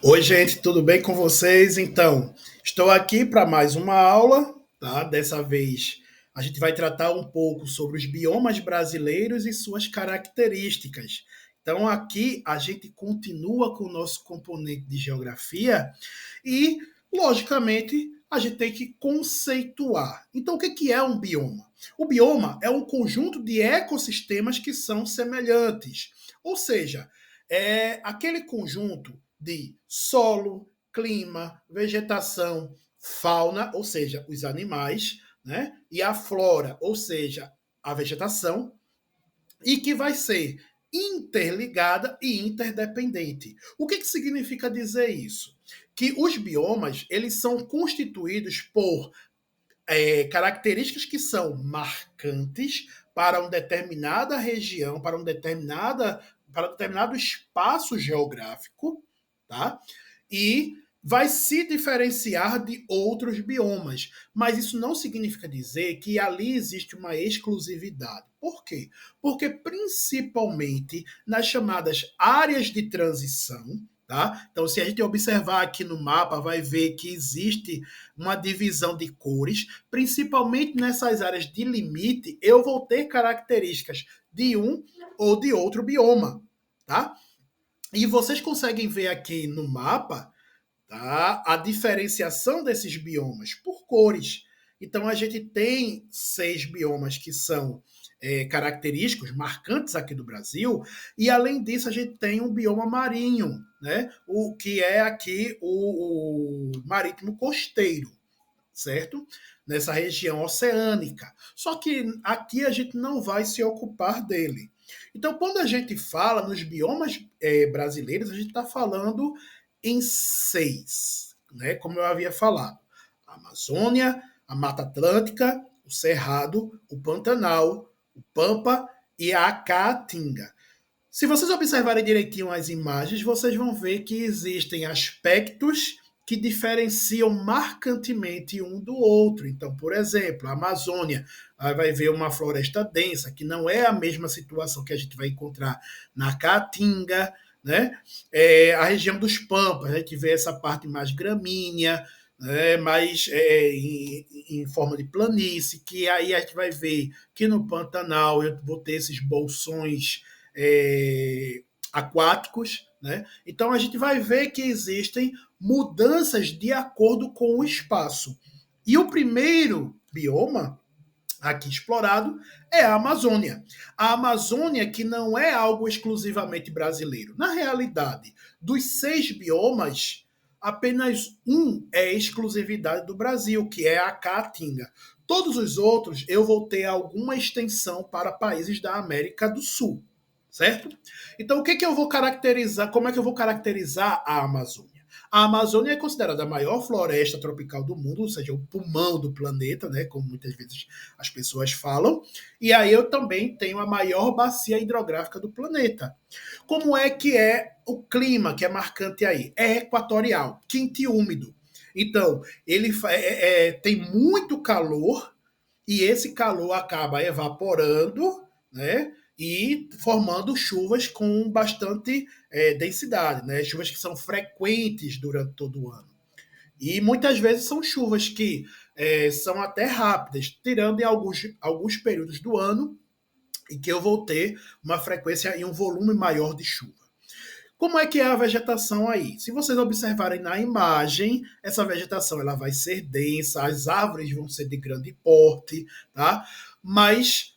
Oi, gente, tudo bem com vocês? Então, estou aqui para mais uma aula, tá? Dessa vez a gente vai tratar um pouco sobre os biomas brasileiros e suas características. Então, aqui a gente continua com o nosso componente de geografia e, logicamente, a gente tem que conceituar. Então, o que é um bioma? O bioma é um conjunto de ecossistemas que são semelhantes, ou seja, é aquele conjunto de solo, clima, vegetação, fauna, ou seja, os animais, né? E a flora, ou seja, a vegetação, e que vai ser interligada e interdependente. O que significa dizer isso? Que os biomas eles são constituídos por características que são marcantes para uma determinada região, para um determinado espaço geográfico, tá? E vai se diferenciar de outros biomas, mas isso não significa dizer que ali existe uma exclusividade. Por quê? Porque principalmente nas chamadas áreas de transição, tá? Então, se a gente observar aqui no mapa, vai ver que existe uma divisão de cores, principalmente nessas áreas de limite, eu vou ter características de um ou de outro bioma, tá? E vocês conseguem ver aqui no mapa, tá? A diferenciação desses biomas por cores. Então a gente tem 6 biomas que são característicos, marcantes aqui do Brasil, e além disso a gente tem um bioma marinho, né? O que é aqui o marítimo costeiro, certo? Nessa região oceânica. Só que aqui a gente não vai se ocupar dele. Então, quando a gente fala nos biomas brasileiros, a gente está falando em 6, né? Como eu havia falado: a Amazônia, a Mata Atlântica, o Cerrado, o Pantanal, o Pampa e a Caatinga. Se vocês observarem direitinho as imagens, vocês vão ver que existem aspectos que diferenciam marcantemente um do outro. Então, por exemplo, a Amazônia vai ver uma floresta densa, que não é a mesma situação que a gente vai encontrar na Caatinga, né? A região dos Pampas, a gente vê essa parte mais gramínea, né? Mais em forma de planície, que aí a gente vai ver que no Pantanal eu vou ter esses bolsões aquáticos, né? Então a gente vai ver que existem mudanças de acordo com o espaço. E o primeiro bioma aqui explorado é a Amazônia. A Amazônia que não é algo exclusivamente brasileiro. Na realidade, dos 6 biomas, apenas um é exclusividade do Brasil, que é a Caatinga. Todos os outros eu vou ter alguma extensão para países da América do Sul, certo? Então, o que eu vou caracterizar? Como é que eu vou caracterizar a Amazônia? A Amazônia é considerada a maior floresta tropical do mundo, ou seja, o pulmão do planeta, né? Como muitas vezes as pessoas falam. E aí eu também tenho a maior bacia hidrográfica do planeta. Como é o clima que é marcante aí? É equatorial, quente e úmido. Então, ele tem muito calor e esse calor acaba evaporando, né? E formando chuvas com bastante densidade, né? Chuvas que são frequentes durante todo o ano. E muitas vezes são chuvas que são até rápidas, tirando em alguns períodos do ano em que eu vou ter uma frequência e um volume maior de chuva. Como é que é a vegetação aí? Se vocês observarem na imagem, essa vegetação ela vai ser densa, as árvores vão ser de grande porte, tá? Mas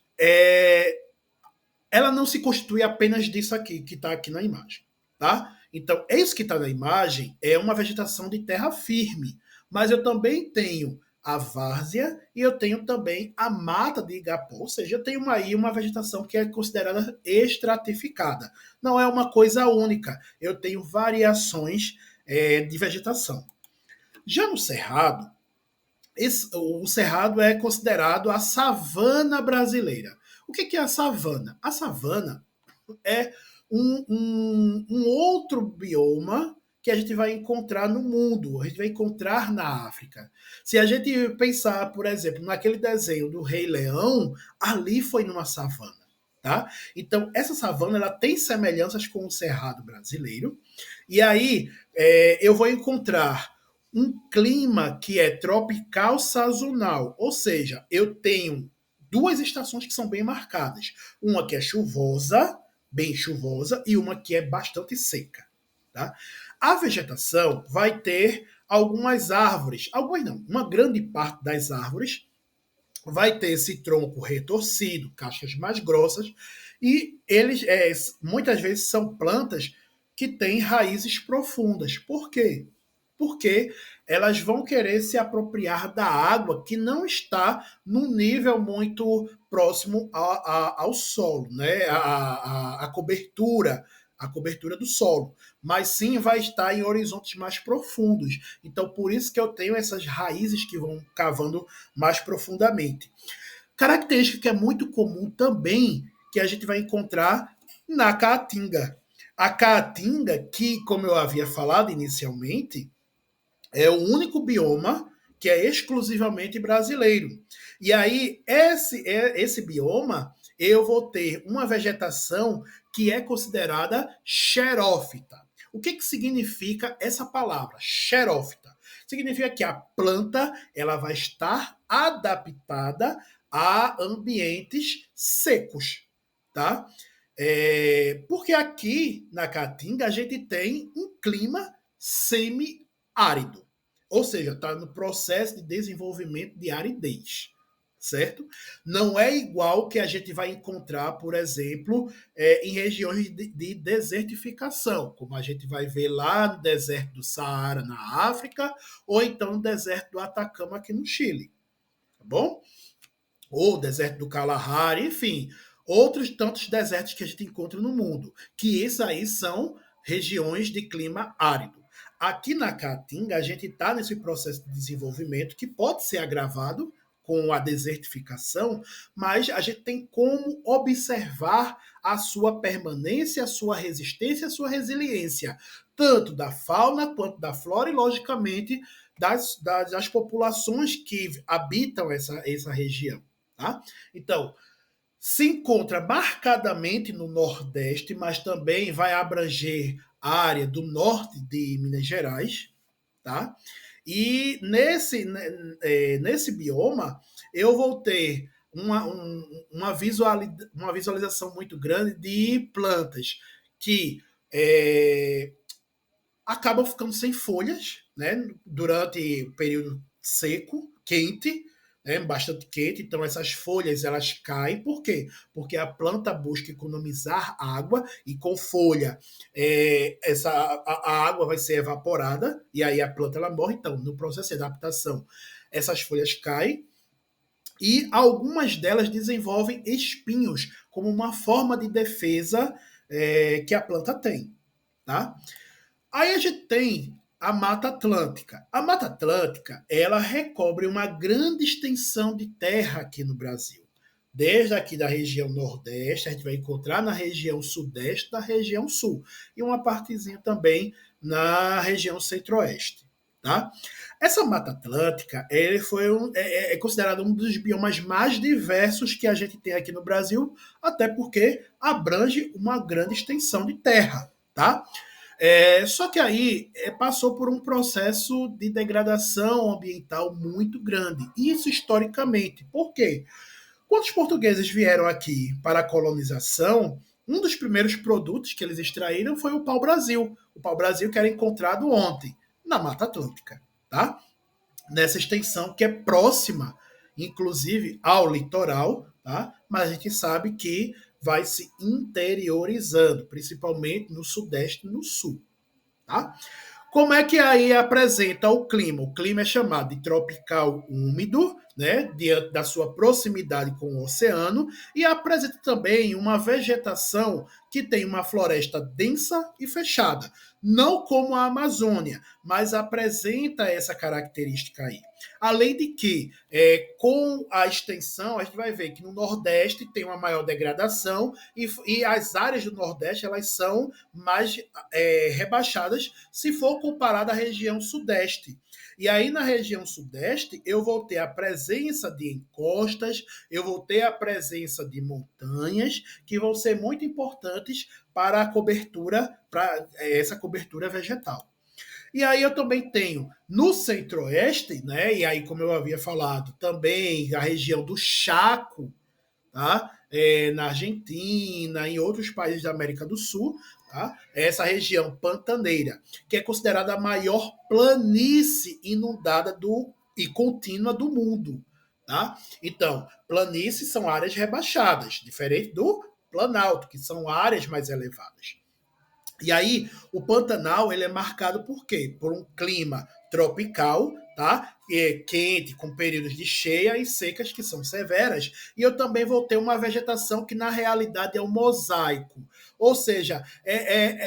ela não se constitui apenas disso aqui, que está aqui na imagem, tá? Então, isso que está na imagem é uma vegetação de terra firme, mas eu também tenho a várzea e eu tenho também a mata de igapó, ou seja, eu tenho aí uma vegetação que é considerada estratificada. Não é uma coisa única, eu tenho variações de vegetação. Já no Cerrado, o Cerrado é considerado a savana brasileira. O que é a savana? A savana é um outro bioma que a gente vai encontrar no mundo, a gente vai encontrar na África. Se a gente pensar, por exemplo, naquele desenho do Rei Leão, ali foi numa savana. tá? Então, essa savana ela tem semelhanças com o cerrado brasileiro, e aí eu vou encontrar um clima que é tropical sazonal, ou seja, eu tenho duas estações que são bem marcadas. Uma que é chuvosa, bem chuvosa, e uma que é bastante seca. Tá? A vegetação vai ter algumas árvores, algumas não, uma grande parte das árvores vai ter esse tronco retorcido, cascas mais grossas, e eles muitas vezes são plantas que têm raízes profundas. Por quê? Porque elas vão querer se apropriar da água que não está num nível muito próximo ao solo, né? A cobertura do solo, mas sim vai estar em horizontes mais profundos. Então, por isso que eu tenho essas raízes que vão cavando mais profundamente. Característica que é muito comum também, que a gente vai encontrar na caatinga. A caatinga, que, como eu havia falado inicialmente, é o único bioma que é exclusivamente brasileiro. E aí, esse bioma, eu vou ter uma vegetação que é considerada xerófita. O que significa essa palavra, xerófita? Significa que a planta ela vai estar adaptada a ambientes secos, tá? Porque aqui na Caatinga a gente tem um clima semi-árido, ou seja, está no processo de desenvolvimento de aridez, certo? Não é igual que a gente vai encontrar, por exemplo, em regiões de desertificação, como a gente vai ver lá no deserto do Saara, na África, ou então no deserto do Atacama, aqui no Chile, tá bom? Ou o deserto do Kalahari, enfim, outros tantos desertos que a gente encontra no mundo, que esses aí são regiões de clima árido. Aqui na Caatinga, a gente está nesse processo de desenvolvimento que pode ser agravado com a desertificação, mas a gente tem como observar a sua permanência, a sua resistência, a sua resiliência, tanto da fauna quanto da flora e, logicamente, das populações que habitam essa região. Tá? Então, se encontra marcadamente no Nordeste, mas também vai abranger a área do norte de Minas Gerais, tá? E nesse bioma eu vou ter uma visualização muito grande de plantas que acabam ficando sem folhas, né? Durante o período seco, quente, né, bastante quente, então essas folhas elas caem, por quê? Porque a planta busca economizar água e com folha a água vai ser evaporada e aí a planta ela morre, então no processo de adaptação essas folhas caem e algumas delas desenvolvem espinhos como uma forma de defesa que a planta tem, tá? Aí a gente tem a Mata Atlântica. A Mata Atlântica, ela recobre uma grande extensão de terra aqui no Brasil. Desde aqui da região Nordeste, a gente vai encontrar na região Sudeste, da região Sul. E uma partezinha também na região Centro-Oeste. Tá? Essa Mata Atlântica é considerado um dos biomas mais diversos que a gente tem aqui no Brasil, até porque abrange uma grande extensão de terra. Tá? Só que aí passou por um processo de degradação ambiental muito grande. Isso historicamente. Por quê? Quando os portugueses vieram aqui para a colonização, um dos primeiros produtos que eles extraíram foi o pau-brasil. O pau-brasil que era encontrado ontem, na Mata Atlântica. Tá? Nessa extensão que é próxima, inclusive, ao litoral, tá? Mas a gente sabe que vai se interiorizando, principalmente no Sudeste e no Sul. Tá? Como é que aí apresenta o clima? O clima é chamado de tropical úmido, né, diante da sua proximidade com o oceano, e apresenta também uma vegetação que tem uma floresta densa e fechada, não como a Amazônia, mas apresenta essa característica aí. Além de que, com a extensão, a gente vai ver que no Nordeste tem uma maior degradação e as áreas do Nordeste elas são mais rebaixadas se for comparada à região Sudeste. E aí na região Sudeste eu vou ter presença de encostas, eu vou ter a presença de montanhas, que vão ser muito importantes para a cobertura, para essa cobertura vegetal. E aí eu também tenho no centro-oeste, né? E aí, como eu havia falado, também a região do Chaco, tá? Na Argentina, em outros países da América do Sul, tá? Essa região pantaneira, que é considerada a maior planície inundada e contínua do mundo. Tá? Então, planícies são áreas rebaixadas, diferente do planalto, que são áreas mais elevadas. E aí, o Pantanal ele é marcado por quê? Por um clima tropical, tá? Quente, com períodos de cheia e secas que são severas. E eu também vou ter uma vegetação que, na realidade, é um mosaico. Ou seja,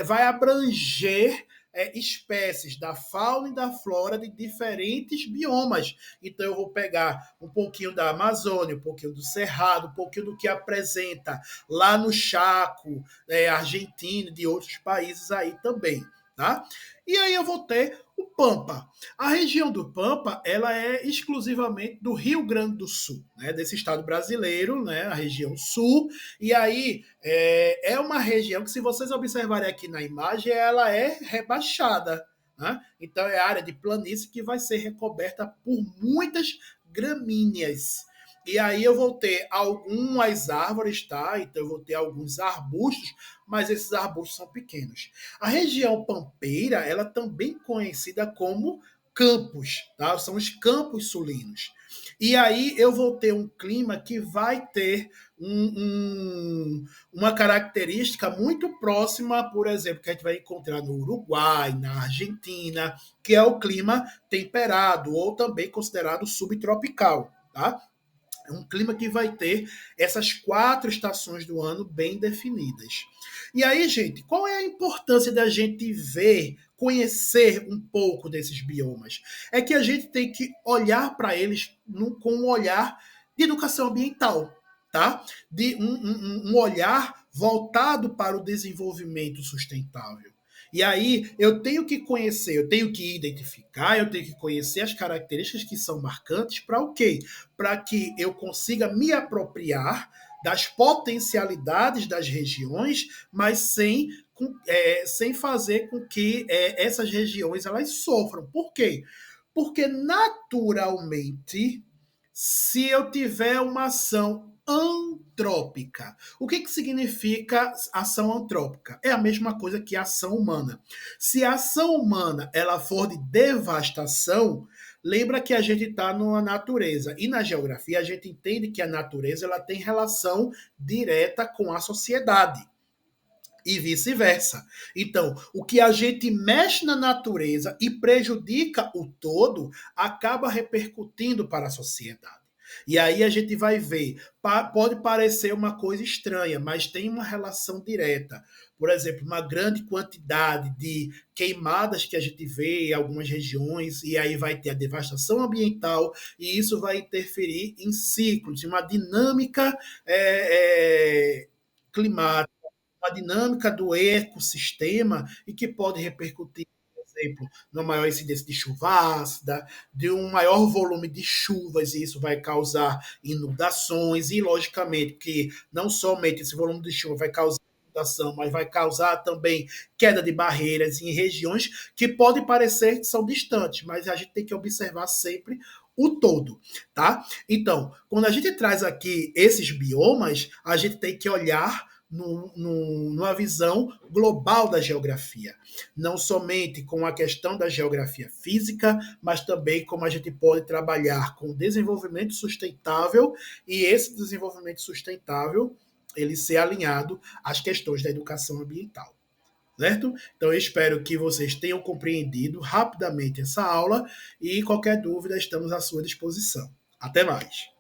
vai abranger espécies da fauna e da flora de diferentes biomas. Então, eu vou pegar um pouquinho da Amazônia, um pouquinho do Cerrado, um pouquinho do que apresenta lá no Chaco, Argentina e de outros países aí também. Tá? E aí eu vou ter o Pampa. A região do Pampa ela é exclusivamente do Rio Grande do Sul, né, desse estado brasileiro, né, a região sul. E aí é uma região que, se vocês observarem aqui na imagem, ela é rebaixada. Né? Então é a área de planície que vai ser recoberta por muitas gramíneas. E aí eu vou ter algumas árvores, tá? Então eu vou ter alguns arbustos, mas esses arbustos são pequenos. A região pampeira, ela também conhecida como campos, tá? São os campos sulinos. E aí eu vou ter um clima que vai ter uma característica muito próxima, por exemplo, que a gente vai encontrar no Uruguai, na Argentina, que é o clima temperado, ou também considerado subtropical, tá? É um clima que vai ter essas 4 estações do ano bem definidas. E aí, gente, qual é a importância da gente ver, conhecer um pouco desses biomas? É que a gente tem que olhar para eles com um olhar de educação ambiental, tá? De um olhar voltado para o desenvolvimento sustentável. E aí eu tenho que conhecer, eu tenho que identificar, eu tenho que conhecer as características que são marcantes para o quê? Para que eu consiga me apropriar das potencialidades das regiões, mas sem fazer com que essas regiões elas sofram. Por quê? Porque naturalmente, se eu tiver uma ação antrópica. O que significa ação antrópica? É a mesma coisa que ação humana. Se a ação humana ela for de devastação, lembra que a gente está na natureza. E na geografia a gente entende que a natureza ela tem relação direta com a sociedade. E vice-versa. Então, o que a gente mexe na natureza e prejudica o todo, acaba repercutindo para a sociedade. E aí a gente vai ver, pode parecer uma coisa estranha, mas tem uma relação direta. Por exemplo, uma grande quantidade de queimadas que a gente vê em algumas regiões, e aí vai ter a devastação ambiental, e isso vai interferir em ciclos, em uma dinâmica climática, uma dinâmica do ecossistema e que pode repercutir, por exemplo, numa maior incidência de chuva ácida, de um maior volume de chuvas, e isso vai causar inundações, e logicamente que não somente esse volume de chuva vai causar inundação, mas vai causar também queda de barreiras em regiões que podem parecer que são distantes, mas a gente tem que observar sempre o todo, tá? Então, quando a gente traz aqui esses biomas, a gente tem que olhar numa visão global da geografia, não somente com a questão da geografia física, mas também como a gente pode trabalhar com desenvolvimento sustentável, e esse desenvolvimento sustentável ele ser alinhado às questões da educação ambiental. Certo? Então eu espero que vocês tenham compreendido rapidamente essa aula, e qualquer dúvida estamos à sua disposição. Até mais.